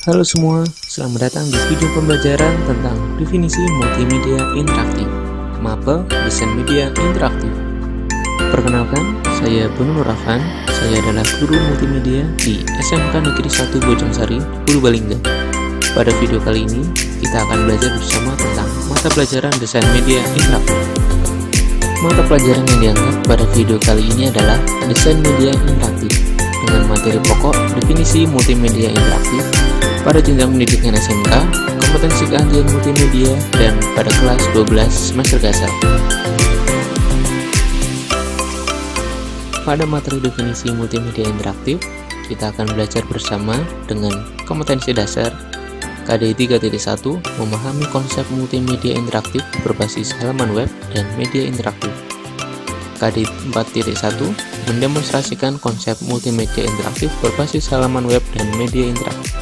Halo semua, selamat datang di video pembelajaran tentang definisi multimedia interaktif, mapel desain media interaktif. Perkenalkan, saya Bono Nurafan, saya adalah guru multimedia di SMK Negeri 1 Bojongsari, Purbalingga. Pada video kali ini, kita akan belajar bersama tentang mata pelajaran desain media interaktif. Mata pelajaran yang diangkat pada video kali ini adalah desain media interaktif dengan materi pokok definisi multimedia interaktif pada jenjang pendidikan SMK, kompetensi keahlian multimedia, dan pada kelas 12 semester dasar. Pada materi definisi multimedia interaktif, kita akan belajar bersama dengan kompetensi dasar KD 3.1 memahami konsep multimedia interaktif berbasis halaman web dan media interaktif. KD 4.1 mendemonstrasikan konsep multimedia interaktif berbasis halaman web dan media interaktif.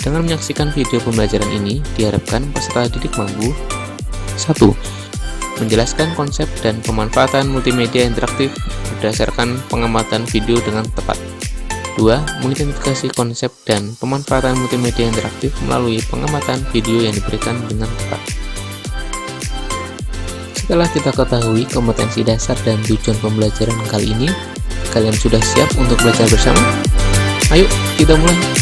Dengan menyaksikan video pembelajaran ini, diharapkan peserta didik mampu 1. Menjelaskan konsep dan pemanfaatan multimedia interaktif berdasarkan pengamatan video dengan tepat. 2. Mengidentifikasi konsep dan pemanfaatan multimedia interaktif melalui pengamatan video yang diberikan dengan tepat. Setelah kita ketahui kompetensi dasar dan tujuan pembelajaran kali ini, kalian sudah siap untuk belajar bersama? Ayo, kita mulai!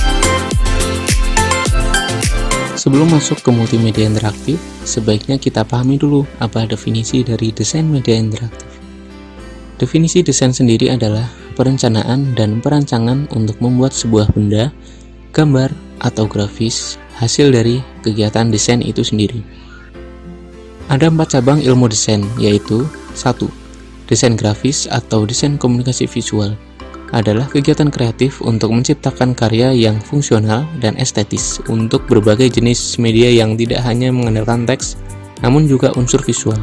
Sebelum masuk ke multimedia interaktif, sebaiknya kita pahami dulu apa definisi dari desain media interaktif. Definisi desain sendiri adalah perencanaan dan perancangan untuk membuat sebuah benda, gambar, atau grafis hasil dari kegiatan desain itu sendiri. Ada 4 cabang ilmu desain, yaitu 1. Desain grafis atau desain komunikasi visual adalah kegiatan kreatif untuk menciptakan karya yang fungsional dan estetis untuk berbagai jenis media yang tidak hanya mengandalkan teks, namun juga unsur visual.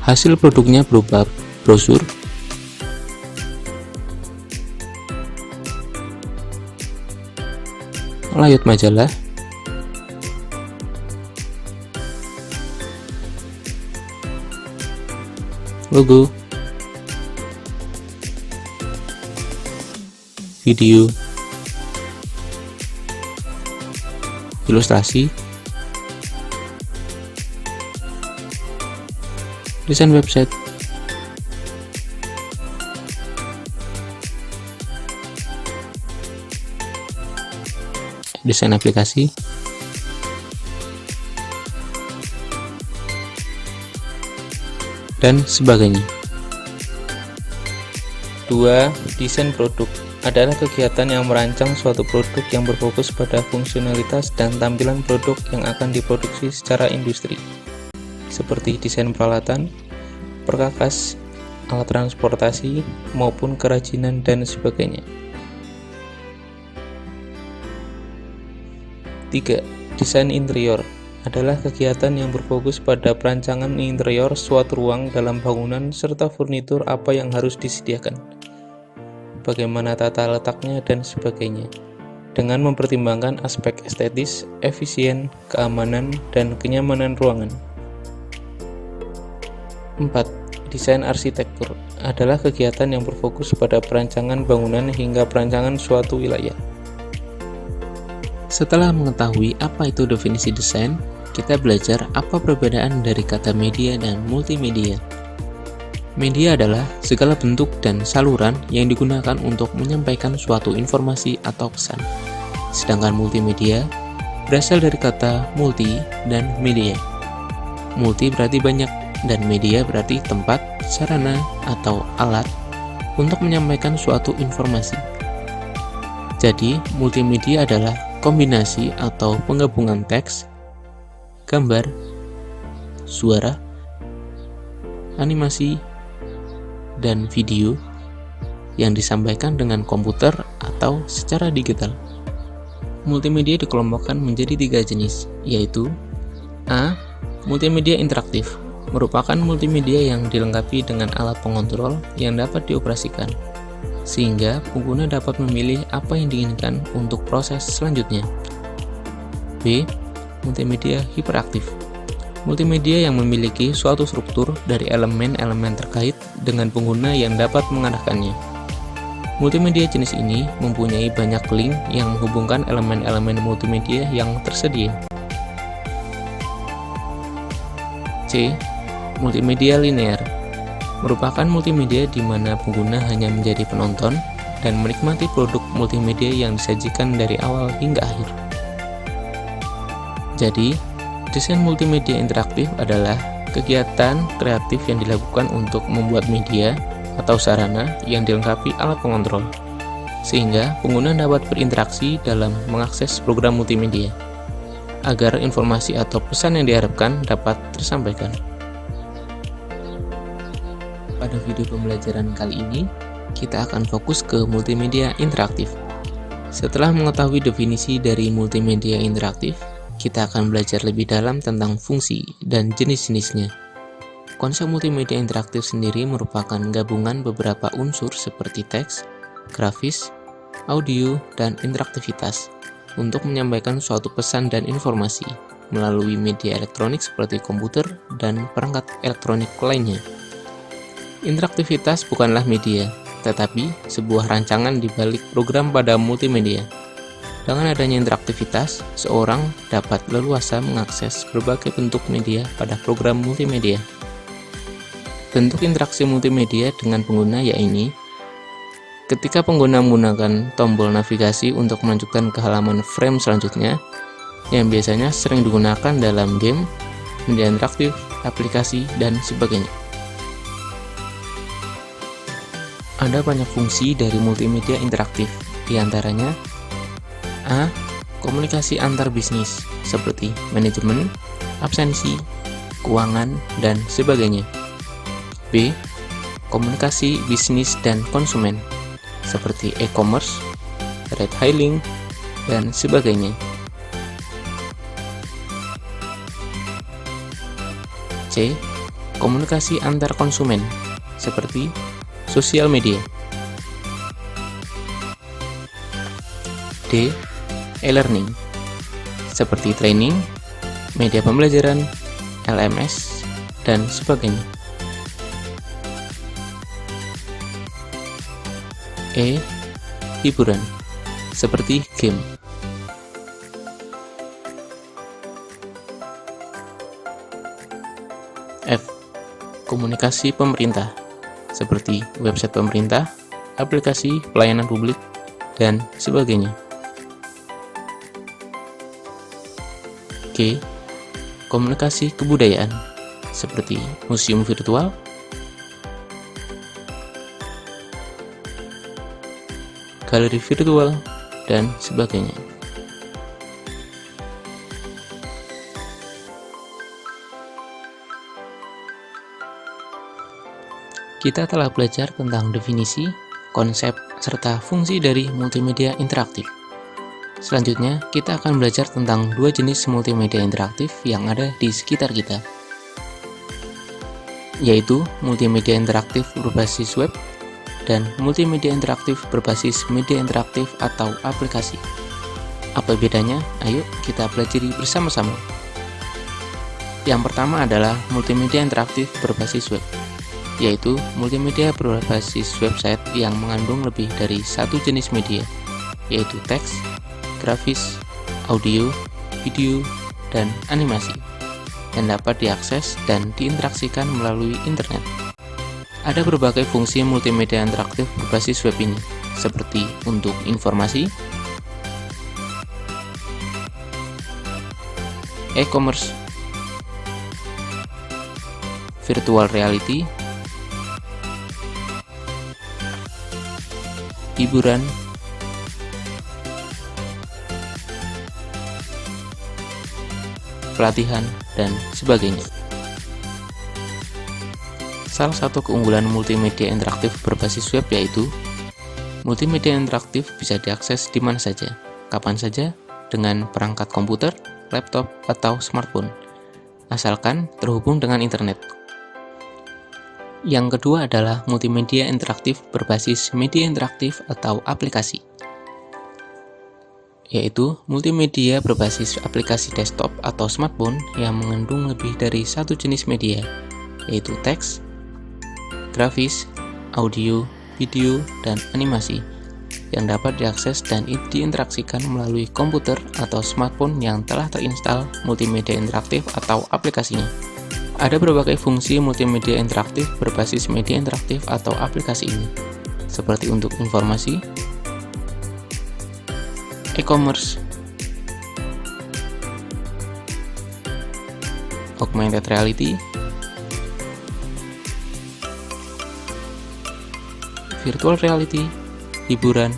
Hasil produknya berupa brosur, layut majalah, logo, video, ilustrasi, desain website, desain aplikasi, dan sebagainya. 2. Desain produk adalah kegiatan yang merancang suatu produk yang berfokus pada fungsionalitas dan tampilan produk yang akan diproduksi secara industri, seperti desain peralatan, perkakas, alat transportasi, maupun kerajinan dan sebagainya. 3. Desain interior adalah kegiatan yang berfokus pada perancangan interior suatu ruang dalam bangunan serta furnitur apa yang harus disediakan, bagaimana tata letaknya, dan sebagainya, dengan mempertimbangkan aspek estetis, efisien, keamanan, dan kenyamanan ruangan. 4. Desain arsitektur adalah kegiatan yang berfokus pada perancangan bangunan hingga perancangan suatu wilayah. Setelah mengetahui apa itu definisi desain, kita belajar apa perbedaan dari kata media dan multimedia. Media adalah segala bentuk dan saluran yang digunakan untuk menyampaikan suatu informasi atau pesan. Sedangkan multimedia berasal dari kata multi dan media. Multi berarti banyak dan media berarti tempat, sarana, atau alat untuk menyampaikan suatu informasi. Jadi, multimedia adalah kombinasi atau penggabungan teks, gambar, suara, animasi, dan video yang disampaikan dengan komputer atau secara digital. Multimedia dikelompokkan menjadi 3 jenis, yaitu A. Multimedia interaktif merupakan multimedia yang dilengkapi dengan alat pengontrol yang dapat dioperasikan, sehingga pengguna dapat memilih apa yang diinginkan untuk proses selanjutnya. B. Multimedia hiperaktif multimedia yang memiliki suatu struktur dari elemen-elemen terkait dengan pengguna yang dapat mengarahkannya. Multimedia jenis ini mempunyai banyak link yang menghubungkan elemen-elemen multimedia yang tersedia. C. Multimedia linear merupakan multimedia di mana pengguna hanya menjadi penonton dan menikmati produk multimedia yang disajikan dari awal hingga akhir. Jadi, desain multimedia interaktif adalah kegiatan kreatif yang dilakukan untuk membuat media atau sarana yang dilengkapi alat pengontrol, sehingga pengguna dapat berinteraksi dalam mengakses program multimedia, agar informasi atau pesan yang diharapkan dapat tersampaikan. Pada video pembelajaran kali ini, kita akan fokus ke multimedia interaktif. Setelah mengetahui definisi dari multimedia interaktif, kita akan belajar lebih dalam tentang fungsi dan jenis-jenisnya. Konsep multimedia interaktif sendiri merupakan gabungan beberapa unsur seperti teks, grafis, audio, dan interaktivitas untuk menyampaikan suatu pesan dan informasi melalui media elektronik seperti komputer dan perangkat elektronik lainnya. Interaktivitas bukanlah media, tetapi sebuah rancangan di balik program pada multimedia. Dengan adanya interaktivitas, seorang dapat leluasa mengakses berbagai bentuk media pada program multimedia. Bentuk interaksi multimedia dengan pengguna yaitu ketika pengguna menggunakan tombol navigasi untuk melanjutkan ke halaman frame selanjutnya, yang biasanya sering digunakan dalam game, media interaktif, aplikasi, dan sebagainya. Ada banyak fungsi dari multimedia interaktif, diantaranya A. Komunikasi antar bisnis, seperti manajemen, absensi, keuangan, dan sebagainya. B. Komunikasi bisnis dan konsumen, seperti e-commerce, ride hailing, dan sebagainya. C. Komunikasi antar konsumen, seperti sosial media. D. E-learning, seperti training, media pembelajaran, LMS, dan sebagainya. E. Hiburan, seperti game. F. Komunikasi pemerintah, seperti website pemerintah, aplikasi pelayanan publik, dan sebagainya. G. Komunikasi kebudayaan, seperti museum virtual, galeri virtual, dan sebagainya. Kita telah belajar tentang definisi, konsep, serta fungsi dari multimedia interaktif. Selanjutnya, kita akan belajar tentang dua jenis multimedia interaktif yang ada di sekitar kita, yaitu multimedia interaktif berbasis web dan multimedia interaktif berbasis media interaktif atau aplikasi. Apa bedanya? Ayo kita pelajari bersama-sama. Yang pertama adalah multimedia interaktif berbasis web, yaitu multimedia berbasis website yang mengandung lebih dari satu jenis media, yaitu teks, grafis, audio, video, dan animasi, yang dapat diakses dan diinteraksikan melalui internet. Ada berbagai fungsi multimedia interaktif berbasis web ini, seperti untuk informasi, e-commerce, virtual reality, hiburan, pelatihan, dan sebagainya. Salah satu keunggulan multimedia interaktif berbasis web yaitu multimedia interaktif bisa diakses di mana saja, kapan saja, dengan perangkat komputer, laptop, atau smartphone, asalkan terhubung dengan internet. Yang kedua adalah multimedia interaktif berbasis media interaktif atau aplikasi, yaitu multimedia berbasis aplikasi desktop atau smartphone yang mengandung lebih dari satu jenis media, yaitu teks, grafis, audio, video, dan animasi yang dapat diakses dan diinteraksikan melalui komputer atau smartphone yang telah terinstal multimedia interaktif atau aplikasinya. Ada berbagai fungsi multimedia interaktif berbasis media interaktif atau aplikasi ini, seperti untuk informasi, e-commerce, augmented reality, virtual reality, hiburan,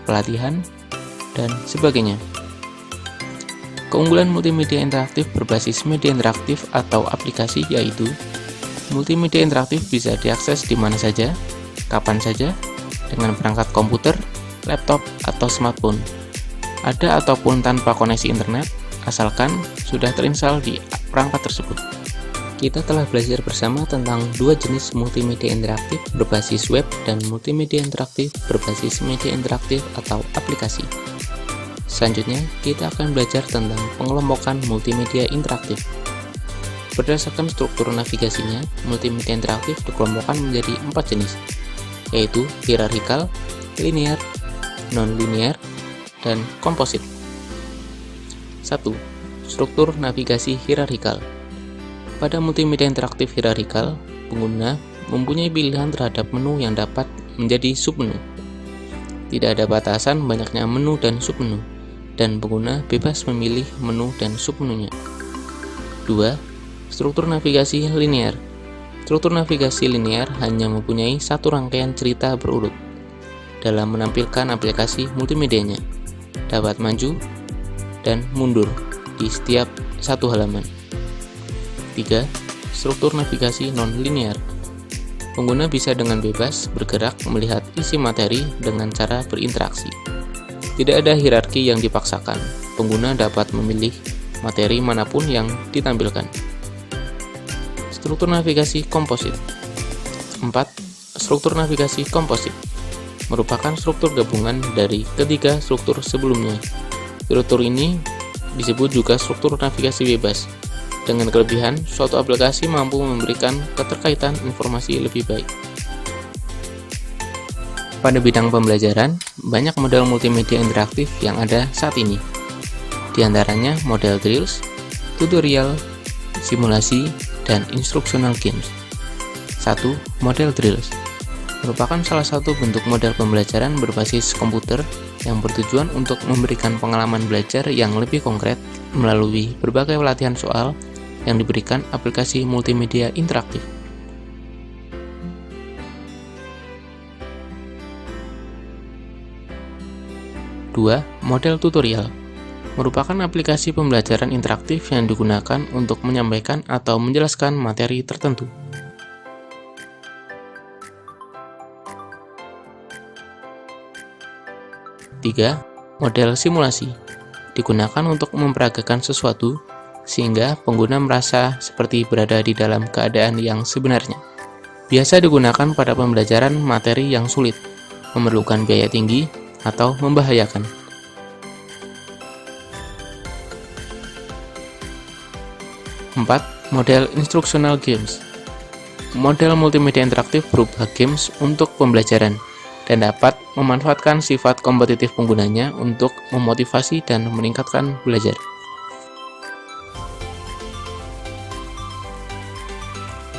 pelatihan, dan sebagainya. Keunggulan multimedia interaktif berbasis media interaktif atau aplikasi yaitu multimedia interaktif bisa diakses di mana saja, kapan saja, dengan perangkat komputer, laptop, atau smartphone. Ada ataupun tanpa koneksi internet, asalkan sudah terinstall di perangkat tersebut. Kita telah belajar bersama tentang dua jenis multimedia interaktif berbasis web dan multimedia interaktif berbasis media interaktif atau aplikasi. Selanjutnya, kita akan belajar tentang pengelompokan multimedia interaktif. Berdasarkan struktur navigasinya, multimedia interaktif dikelompokkan menjadi 4 jenis, yaitu hierarkikal, linear, non-linear, dan komposit. 1. Struktur navigasi hierarkikal. Pada multimedia interaktif hierarkikal, pengguna mempunyai pilihan terhadap menu yang dapat menjadi submenu. Tidak ada batasan banyaknya menu dan submenu, dan pengguna bebas memilih menu dan submenunya. 2. Struktur navigasi linear. Struktur navigasi linear hanya mempunyai satu rangkaian cerita berurut. Dalam menampilkan aplikasi multimedianya, dapat maju dan mundur di setiap satu halaman. 3. Struktur navigasi non-linear. Pengguna bisa dengan bebas bergerak melihat isi materi dengan cara berinteraksi. Tidak ada hierarki yang dipaksakan. Pengguna dapat memilih materi manapun yang ditampilkan. Struktur navigasi komposit. 4. Struktur navigasi komposit merupakan struktur gabungan dari ketiga struktur sebelumnya. Struktur ini disebut juga struktur navigasi bebas. Dengan kelebihan, suatu aplikasi mampu memberikan keterkaitan informasi lebih baik. Pada bidang pembelajaran, banyak model multimedia interaktif yang ada saat ini. Di antaranya model drills, tutorial, simulasi, dan instructional games. 1. Model drills merupakan salah satu bentuk model pembelajaran berbasis komputer yang bertujuan untuk memberikan pengalaman belajar yang lebih konkret melalui berbagai pelatihan soal yang diberikan aplikasi multimedia interaktif. 2. Model tutorial merupakan aplikasi pembelajaran interaktif yang digunakan untuk menyampaikan atau menjelaskan materi tertentu. 3. Model simulasi digunakan untuk memperagakan sesuatu sehingga pengguna merasa seperti berada di dalam keadaan yang sebenarnya. Biasa digunakan pada pembelajaran materi yang sulit, memerlukan biaya tinggi, atau membahayakan. 4. Model instructional games. Model multimedia interaktif berupa games untuk pembelajaran dan dapat memanfaatkan sifat kompetitif penggunanya untuk memotivasi dan meningkatkan belajar.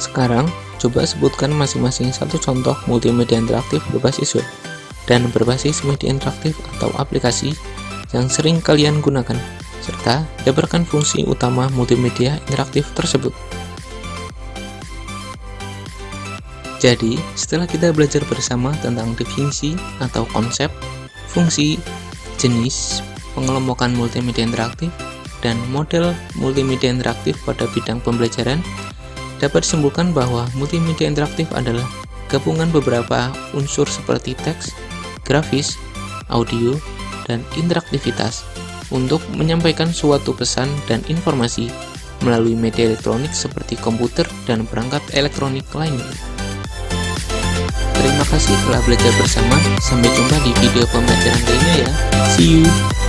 Sekarang, coba sebutkan masing-masing satu contoh multimedia interaktif berbasis web dan berbasis media interaktif atau aplikasi yang sering kalian gunakan, serta jabarkan fungsi utama multimedia interaktif tersebut. Jadi, setelah kita belajar bersama tentang definisi atau konsep, fungsi, jenis, pengelompokan multimedia interaktif, dan model multimedia interaktif pada bidang pembelajaran, dapat disimpulkan bahwa multimedia interaktif adalah gabungan beberapa unsur seperti teks, grafis, audio, dan interaktivitas untuk menyampaikan suatu pesan dan informasi melalui media elektronik seperti komputer dan perangkat elektronik lainnya. Terima kasih telah belajar bersama. Sampai jumpa di video pembelajaran lainnya ya. See you!